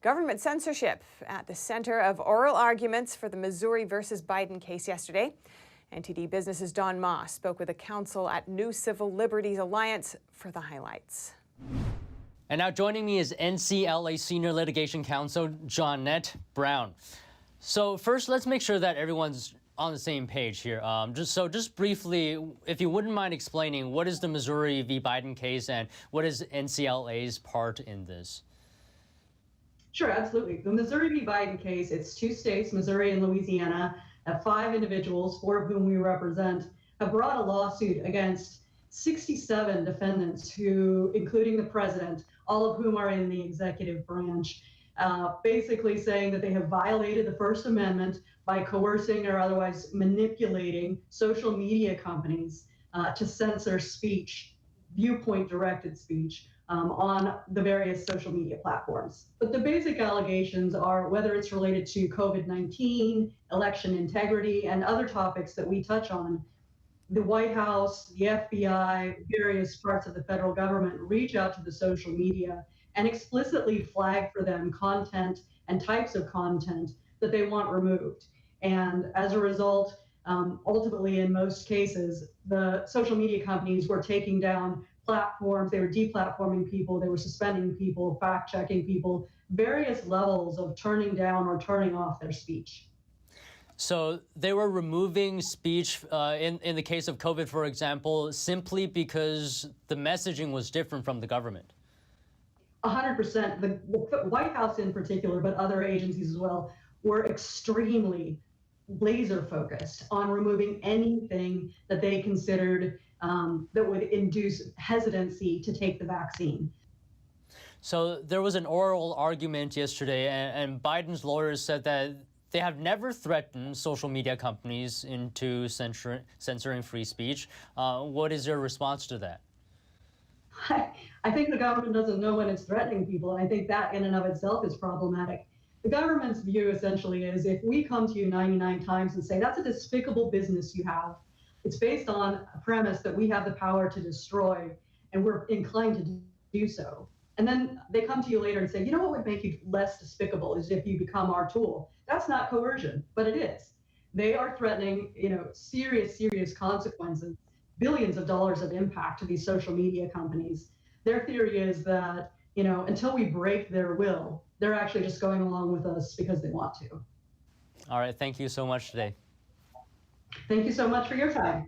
Government censorship at the center of oral arguments for the Missouri versus Biden case yesterday. NTD Business's Don Moss spoke with a counsel at New Civil Liberties Alliance for the highlights. And now joining me is NCLA Senior Litigation Counsel Johnette Brown. So first, let's make sure that everyone's on the same page here. Just briefly, if you wouldn't mind explaining, what is the Missouri v. Biden case and what is NCLA's part in this? Sure, absolutely. The Missouri v. Biden case, it's two states, Missouri and Louisiana, 5 individuals, 4 of whom we represent, have brought a lawsuit against 67 defendants who, including the president, all of whom are in the executive branch, basically saying that they have violated the First Amendment by coercing or otherwise manipulating social media companies to censor speech, viewpoint-directed speech, on the various social media platforms. But the basic allegations are whether it's related to COVID-19, election integrity, and other topics that we touch on. The White House, the FBI, various parts of the federal government reach out to the social media and explicitly flag for them content and types of content that they want removed. And as a result, ultimately, in most cases, the social media companies were taking down platforms, they were deplatforming people, they were suspending people, fact-checking people, various levels of turning down or turning off their speech. So they were removing speech in the case of COVID, for example, simply because the messaging was different from the government. 100%. The White House in particular, but other agencies as well, were extremely laser focused on removing anything that they considered that would induce hesitancy to take the vaccine. So there was an oral argument yesterday, and Biden's lawyers said that they have never threatened social media companies into censoring free speech. What is your response to that? I think the government doesn't know when it's threatening people, and I think that in and of itself is problematic. The government's view essentially is if we come to you 99 times and say, that's a despicable business you have, it's based on a premise that we have the power to destroy, and we're inclined to do so. And then they come to you later and say, you know what would make you less despicable is if you become our tool. That's not coercion, but it is. They are threatening, serious consequences, billions of dollars of impact to these social media companies. Their theory is that, until we break their will, they're actually just going along with us because they want to. All right, thank you so much today. Thank you so much for your time.